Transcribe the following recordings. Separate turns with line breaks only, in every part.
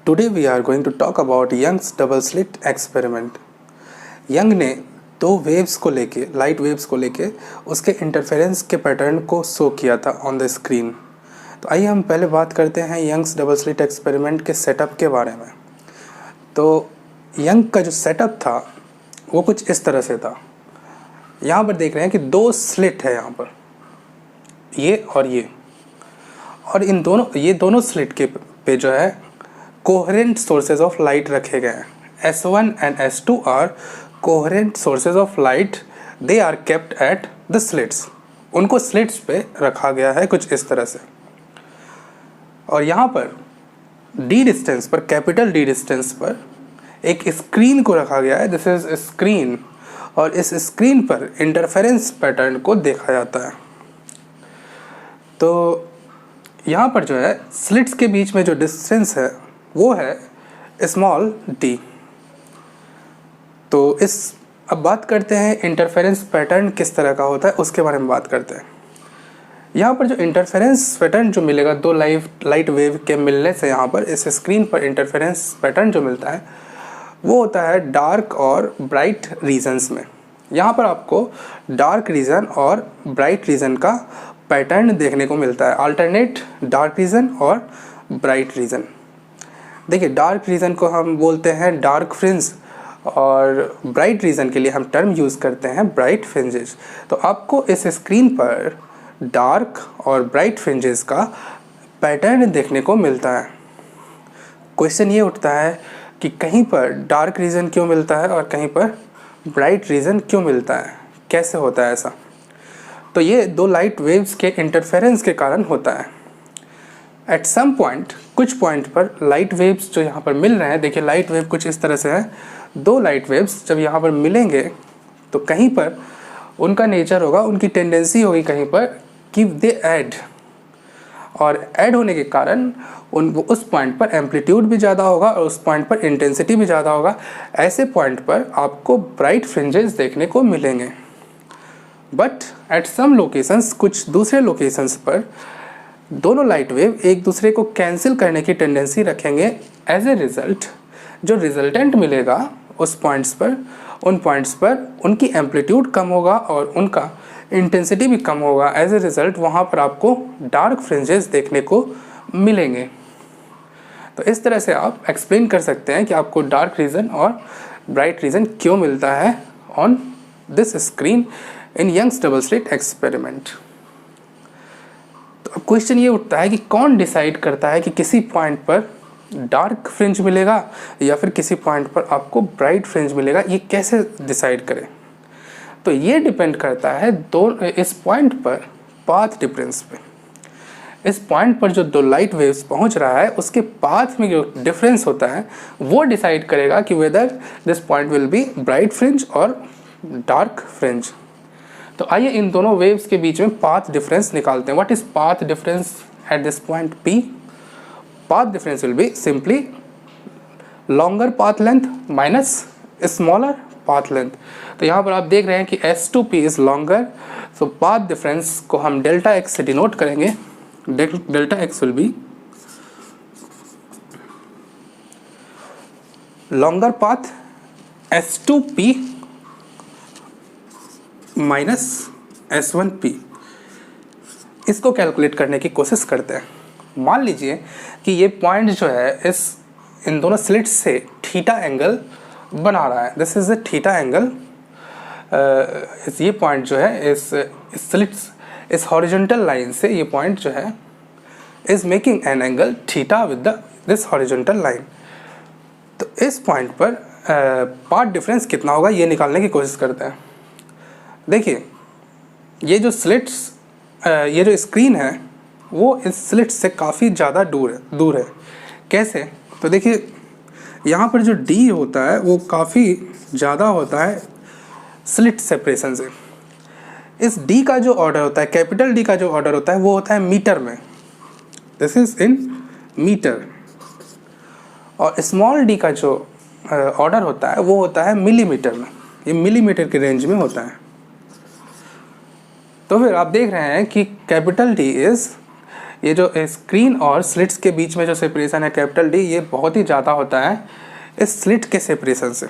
Today we are going to talk about Young's double slit experiment. Young ने दो waves को लेके light waves को लेके उसके इंटरफेरेंस के पैटर्न को शो किया था ऑन द स्क्रीन। तो आइए हम पहले बात करते हैं यंग्स डबल स्लिट एक्सपेरिमेंट के सेटअप के बारे में। तो यंग का जो सेटअप था वो कुछ इस तरह से था। यहाँ पर देख रहे हैं कि दो स्लिट है यहाँ पर, ये और इन दोनों ये दोनों स्लिट के पे जो है कोहेरेंट सोर्सेज ऑफ लाइट रखे गए हैं। S1 and S2 are coherent sources of light, they are kept at the slits. उनको स्लिट्स पे रखा गया है कुछ इस तरह से। और यहाँ पर D डिस्टेंस पर, कैपिटल D डिस्टेंस पर एक स्क्रीन को रखा गया है। दिस इज स्क्रीन, और इस स्क्रीन पर इंटरफेरेंस पैटर्न को देखा जाता है। तो यहाँ पर जो है स्लिट्स के बीच में जो डिस्टेंस है वो है स्मॉल d। तो अब बात करते हैं इंटरफेरेंस पैटर्न किस तरह का होता है, उसके बारे में बात करते हैं। यहाँ पर जो इंटरफेरेंस पैटर्न जो मिलेगा दो लाइट वेव के मिलने से, यहाँ पर इस स्क्रीन पर इंटरफेरेंस पैटर्न जो मिलता है वो होता है डार्क और ब्राइट रीजन्स में। यहाँ पर आपको डार्क रीजन और ब्राइट रीजन का पैटर्न देखने को मिलता है, अल्टरनेट डार्क रीजन और ब्राइट रीजन। देखिए, डार्क रीजन को हम बोलते हैं डार्क फ्रिंज और ब्राइट रीजन के लिए हम टर्म यूज़ करते हैं ब्राइट फ्रिंजेस। तो आपको इस स्क्रीन पर डार्क और ब्राइट फ्रिंजेस का पैटर्न देखने को मिलता है। क्वेश्चन ये उठता है कि कहीं पर डार्क रीजन क्यों मिलता है और कहीं पर ब्राइट रीजन क्यों मिलता है, कैसे होता है ऐसा? तो ये दो लाइट वेव्स के इंटरफेरेंस के कारण होता है। एट सम पॉइंट, कुछ पॉइंट पर लाइट वेव्स जो यहाँ पर मिल रहे हैं, देखिए लाइट वेव कुछ इस तरह से है। दो लाइट वेव्स जब यहाँ पर मिलेंगे तो कहीं पर उनका नेचर होगा, उनकी टेंडेंसी होगी कहीं पर कि दे ऐड, और ऐड होने के कारण उस पॉइंट पर एम्पलीट्यूड भी ज़्यादा होगा और उस पॉइंट पर इंटेंसिटी भी ज़्यादा होगा। ऐसे पॉइंट पर आपको ब्राइट फ्रिंजेस देखने को मिलेंगे। बट एट सम लोकेशंस, कुछ दूसरे लोकेशंस पर दोनों लाइट वेव एक दूसरे को कैंसिल करने की टेंडेंसी रखेंगे। एज ए रिज़ल्ट जो रिजल्टेंट मिलेगा उस पॉइंट्स पर, उन पॉइंट्स पर उनकी एम्पलीट्यूड कम होगा और उनका इंटेंसिटी भी कम होगा। एज ए रिज़ल्ट वहाँ पर आपको डार्क फ्रिंजेस देखने को मिलेंगे। तो इस तरह से आप एक्सप्लेन कर सकते हैं कि आपको डार्क रीजन और ब्राइट रीजन क्यों मिलता है on this screen in Young's double slit experiment. तो अब क्वेश्चन ये उठता है कि कौन डिसाइड करता है कि किसी पॉइंट पर डार्क फ्रिंज मिलेगा या फिर किसी पॉइंट पर आपको ब्राइट फ्रिंज मिलेगा, ये कैसे डिसाइड करें? तो ये डिपेंड करता है इस पॉइंट पर पाथ डिफरेंस पे। इस पॉइंट पर जो दो लाइट वेव्स पहुंच रहा है उसके पाथ में जो डिफरेंस होता है वो डिसाइड करेगा कि whether this point will be bright fringe और डार्क फ्रिंज। तो आइए इन दोनों वेव्स के बीच में पाथ डिफरेंस निकालते हैं। What is path difference at this point P? Path difference will be simply longer path length minus smaller path length. तो यहाँ पर आप देख रहे हैं कि S2P is longer, so path difference को हम डेल्टा x से डिनोट करेंगे। Delta x will be longer path S2P minus S1P। इसको कैलकुलेट करने की कोशिश करते हैं। मान लीजिए कि ये पॉइंट जो है इन दोनों स्लिट्स से थीटा एंगल बना रहा है। This is a theta angle. ये पॉइंट जो है इस स्लिट्स, इस हॉरिजॉन्टल लाइन से ये पॉइंट जो है is making an angle theta with this horizontal line. तो इस पॉइंट पर पाथ डिफरेंस कितना होगा ये निकालने की कोशिश करते हैं। देखिए, ये जो स्लिट्स, ये जो स्क्रीन है वो इस स्लिट से काफ़ी ज़्यादा दूर है। कैसे? तो देखिए, यहाँ पर जो D होता है वो काफ़ी ज़्यादा होता है स्लिट सेपरेशन से। इस D का जो ऑर्डर होता है, कैपिटल D का जो ऑर्डर होता है वो होता है मीटर में। This is in metre. और स्मॉल d का जो ऑर्डर होता है वो होता है मिलीमीटर में। ये मिलीमीटर के रेंज में होता है। तो फिर आप देख रहे हैं कि कैपिटल D इज ये जो स्क्रीन और स्लिट्स के बीच में जो सेपरेशन है कैपिटल डी, ये बहुत ही ज़्यादा होता है इस स्लिट के सेपरेशन से।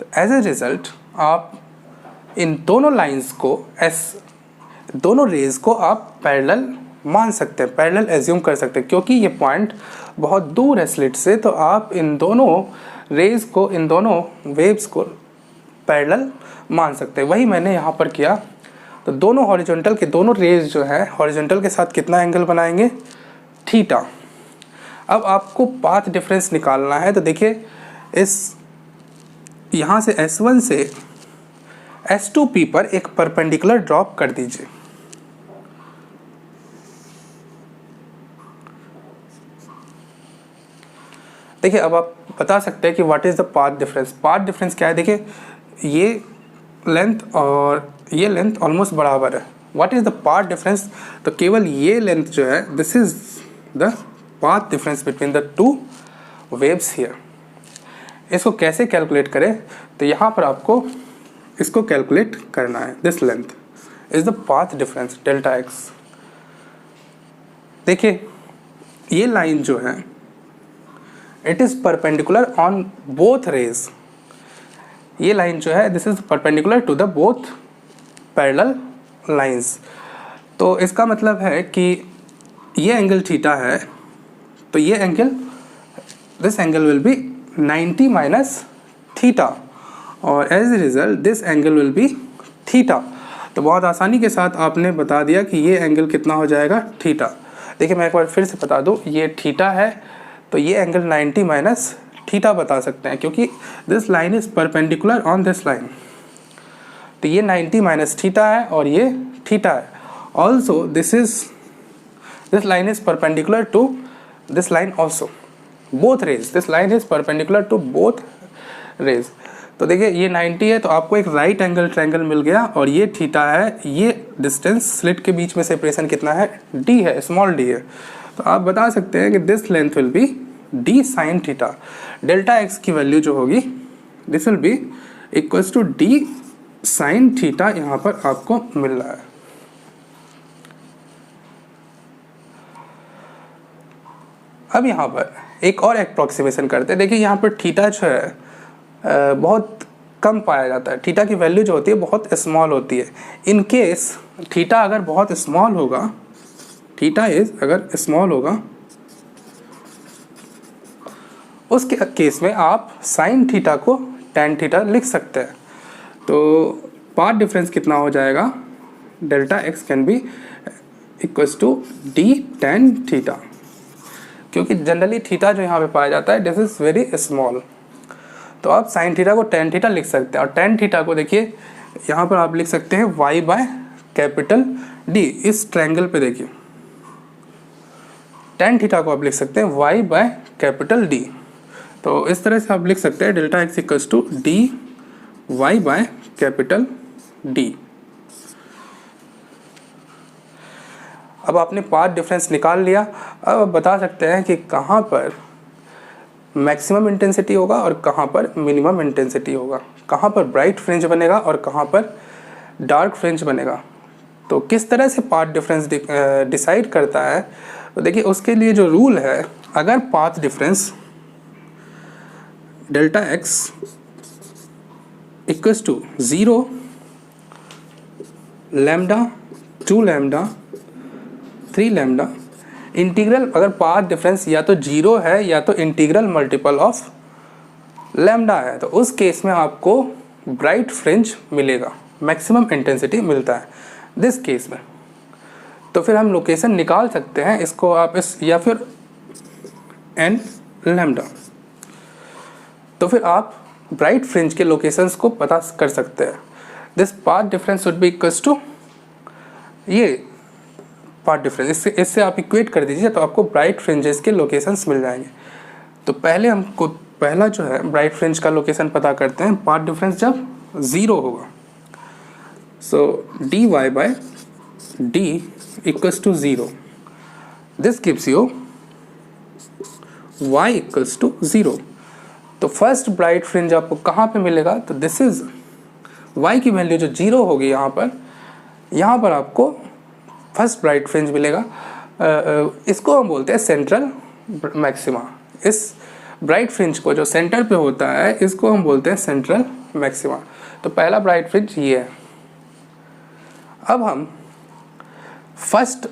तो एज ए रिज़ल्ट आप इन दोनों लाइंस को दोनों रेज को आप पैरेलल मान सकते हैं, पैरेलल एज्यूम कर सकते हैं, क्योंकि ये पॉइंट बहुत दूर है स्लिट से। तो आप इन दोनों रेज को, इन दोनों वेव्स को पैरेलल मान सकते हैं। वही मैंने यहाँ पर किया। तो दोनों हॉरिजॉन्टल के दोनों रेज जो है हॉरिजॉन्टल के साथ कितना एंगल बनाएंगे, थीटा। अब आपको पाथ डिफरेंस निकालना है। तो देखिए इस यहाँ से S1 से S2P पर एक परपेंडिकुलर ड्रॉप कर दीजिए। देखिए अब आप बता सकते हैं कि what is the path difference. Path difference क्या है, देखिए ये लेंथ और ये लेंथ ऑलमोस्ट बराबर है। What is the path difference, तो केवल ये लेंथ जो है, this is the path difference between the two waves here. इसको कैसे कैलकुलेट करें, तो यहाँ पर आपको इसको कैलकुलेट करना है। This length is the path difference delta x. देखिए ये लाइन जो है it is perpendicular on both rays. ये लाइन जो है this is perpendicular to the both parallel lines. तो इसका मतलब है कि ये एंगल थीटा है, तो ये angle, this angle will be 90 minus theta, और as a result this angle will be theta. तो बहुत आसानी के साथ आपने बता दिया कि ये एंगल कितना हो जाएगा, थीटा। देखिए मैं एक बार फिर से बता दूँ, ये थीटा है तो ये एंगल 90 माइनस थीटा बता सकते हैं, क्योंकि this line is perpendicular on this line. तो ये 90 माइनस थीटा है और ये थीटा है। Also this line is perpendicular to this line also, both rays. This line is perpendicular to both rays. तो देखिए ये 90 है तो आपको एक राइट एंगल ट्रायंगल मिल गया, और ये थीटा है। ये डिस्टेंस स्लिट के बीच में सेपरेशन कितना है, d है, स्मॉल d है। तो आप बता सकते हैं कि this length will be d sine theta. Delta x की वैल्यू जो होगी this will be equals to d sine theta, यहाँ पर आपको मिल रहा है। अब यहाँ पर एक और अप्रोक्सीमेशन करते हैं। देखिए यहाँ पर थीटा जो है बहुत कम पाया जाता है। थीटा की वैल्यू जो होती है बहुत स्मॉल होती है। इन केस थीटा अगर बहुत स्मॉल होगा, थीटा इज अगर स्मॉल होगा, उसके केस में आप साइन थीटा को टेन थीटा लिख सकते हैं। तो पाथ डिफरेंस कितना हो जाएगा, delta x can be equals to d tan theta, क्योंकि जनरली थीटा जो यहाँ पे पाया जाता है दिस इज़ वेरी स्मॉल। तो आप साइन थीटा को टेन थीटा लिख सकते हैं, और टेन थीटा को देखिए यहाँ पर आप लिख सकते हैं y बाय कैपिटल डी। इस ट्रायंगल पे देखिए टेन थीटा को आप लिख सकते हैं y बाय कैपिटल डी। तो इस तरह से आप लिख सकते हैं delta x equals to d Y by capital D. अब आपने पाथ डिफरेंस निकाल लिया। अब आप बता सकते हैं कि कहाँ पर मैक्सिमम इंटेंसिटी होगा और कहाँ पर मिनिमम इंटेंसिटी होगा, कहाँ पर ब्राइट फ्रिंज बनेगा और कहाँ पर डार्क फ्रिंज बनेगा। तो किस तरह से पाथ डिफरेंस डिसाइड करता है, तो देखिए उसके लिए जो रूल है, अगर path difference delta x equals to 0, lambda, 2 lambda, 3 lambda, integral अगर पाथ डिफरेंस या तो 0 है या तो इंटीग्रल मल्टीपल ऑफ लैम्डा है, तो उस केस में आपको ब्राइट फ्रिंज मिलेगा, मैक्सिमम इंटेंसिटी मिलता है दिस केस में। तो फिर हम लोकेशन निकाल सकते हैं इसको, आप इस या फिर एन लैम्डा, तो फिर आप ब्राइट फ्रिंज के लोकेशंस को पता कर सकते हैं। This path difference would be equals to ये पाथ डिफरेंस, इससे आप इक्वेट कर दीजिए तो आपको ब्राइट फ्रिंजेस के लोकेशंस मिल जाएंगे। तो पहले हमको पहला जो है ब्राइट फ्रिंज का लोकेशन पता करते हैं, पाथ डिफरेंस जब 0 होगा। So D Y by D equals to 0, this gives you y equals to 0। तो फर्स्ट ब्राइट फ्रिंज आपको कहाँ पे मिलेगा, तो दिस इज y की वैल्यू जो 0 होगी यहाँ पर आपको फर्स्ट ब्राइट फ्रिंज मिलेगा। इसको हम बोलते हैं सेंट्रल मैक्सिमा। इस ब्राइट फ्रिंज को जो सेंटर पे होता है इसको हम बोलते हैं सेंट्रल मैक्सिमा। तो पहला ब्राइट फ्रिंज ये है। अब हम फर्स्ट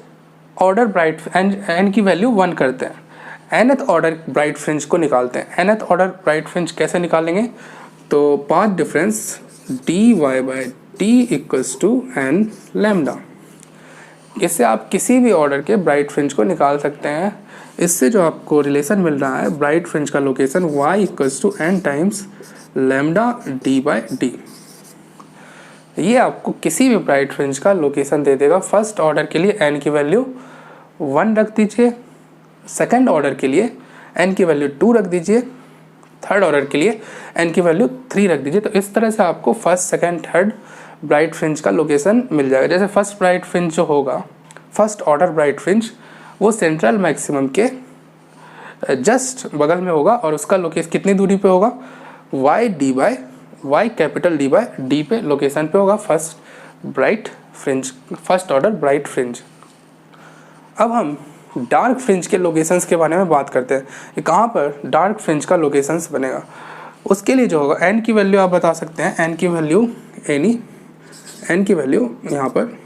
ऑर्डर ब्राइट एन की वैल्यू 1 करते हैं, nth ऑर्डर ब्राइट फ्रिंज को निकालते हैं। nth ऑर्डर ब्राइट फ्रिंज कैसे निकालेंगे? तो path difference dy/t equals to n lambda. इससे आप किसी भी ऑर्डर के ब्राइट फ्रिंज को निकाल सकते हैं। इससे जो आपको रिलेशन मिल रहा है ब्राइट फ्रिंज का location y equals to n times lambda d/d। ये आपको किसी भी ब्राइट फ्रिंज का लोकेशन दे देगा। फर्स्ट ऑर्डर के लिए n की वैल्यू 1 रख दीजिए, सेकंड ऑर्डर के लिए n की वैल्यू 2 रख दीजिए, थर्ड ऑर्डर के लिए n की वैल्यू 3 रख दीजिए। तो इस तरह से आपको first second third bright fringe का लोकेशन मिल जाएगा। जैसे फर्स्ट ब्राइट फ्रिंज जो होगा, फर्स्ट ऑर्डर ब्राइट फ्रिंज, वो सेंट्रल मैक्सिमम के जस्ट बगल में होगा और उसका लोकेशन कितनी दूरी पे होगा? y कैपिटल d/d पे लोकेशन पे होगा first bright fringe, first order bright fringe. अब हम डार्क फ्रिंज के लोकेशंस के बारे में बात करते हैं कि कहाँ पर डार्क फ्रिंज का लोकेशंस बनेगा। उसके लिए जो होगा n की वैल्यू आप बता सकते हैं। n की वैल्यू n की वैल्यू यहाँ पर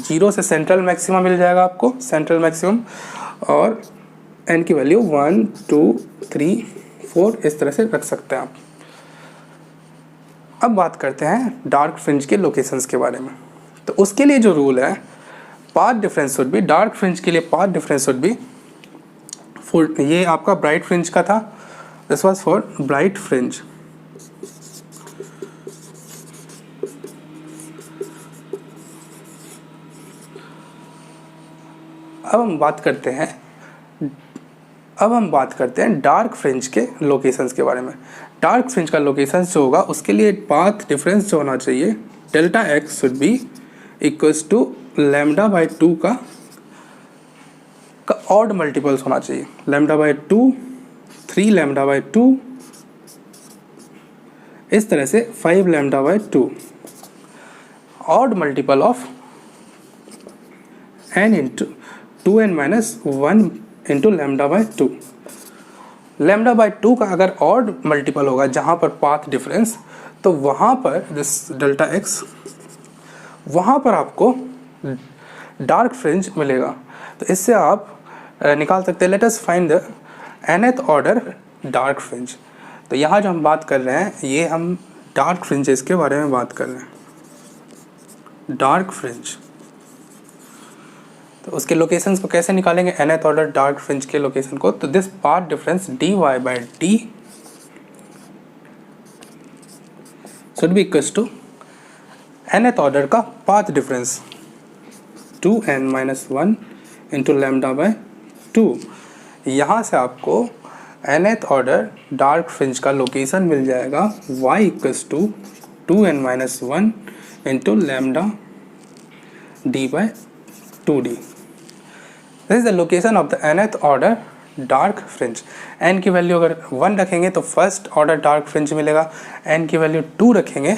0 से सेंट्रल मैक्सिमा मिल जाएगा आपको, सेंट्रल मैक्सिमम, और n की वैल्यू 1 2 3 4 इस तरह से रख सकते हैं आप। अब बात करते हैं डार्क फ्रिंज के लोकेशंस के बारे में। तो उसके लिए जो रूल है, path difference should be, dark fringe के लिए पाथ डिफरेंस शुड बी, ये आपका ब्राइट फ्रिंज का था, this was for bright fringe. अब हम बात करते हैं डार्क फ्रिंज के लोकेशंस के बारे में। डार्क फ्रिंज का लोकेशंस जो होगा उसके लिए पाथ डिफरेंस जो होना चाहिए, delta X should be equals to λ/2 का ऑड मल्टीपल्स होना चाहिए। λ/2, 3 λ/2, इस तरह से 5 λ/2, odd multiple of n into 2n-1 into λ/2। λ/2 का अगर ऑड मल्टीपल होगा जहाँ पर पाथ डिफरेंस, तो वहाँ पर दिस डेल्टा एक्स, वहाँ पर आपको डार्क फ्रिंज मिलेगा। तो इससे आप निकाल सकते हैं, let us find the nth order dark fringe. तो यहाँ जो हम बात कर रहे हैं, ये हम डार्क फ्रिंजेस के बारे में बात कर रहे हैं, डार्क फ्रिंज। तो उसके लोकेशंस को कैसे निकालेंगे, nth ऑर्डर डार्क फ्रिंज के लोकेशन को? तो this path difference dy/d should be equals to nth order का पाथ डिफरेंस 2n-1 इंटू λ/2। यहाँ से आपको nth ऑर्डर डार्क फ्रिंज का लोकेशन मिल जाएगा y equals to 2n-1 into λ/d/2d। This is the location of the nth order dark fringe. n की value अगर 1 रखेंगे तो फर्स्ट ऑर्डर डार्क फ्रिंज मिलेगा, n की वैल्यू 2 रखेंगे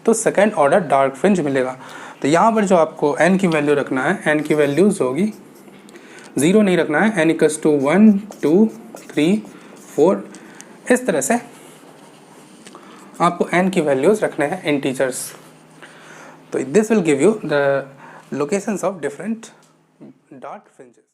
तो सेकेंड ऑर्डर डार्क फ्रिंज मिलेगा। तो यहाँ पर जो आपको n की वैल्यू रखना है, n की वैल्यूज होगी, 0 नहीं रखना है, n इक्वल्स टू 1 2 3 4, इस तरह से आपको n की वैल्यूज रखने हैं इंटीजर्स। तो this will give you the locations of different dark fringes.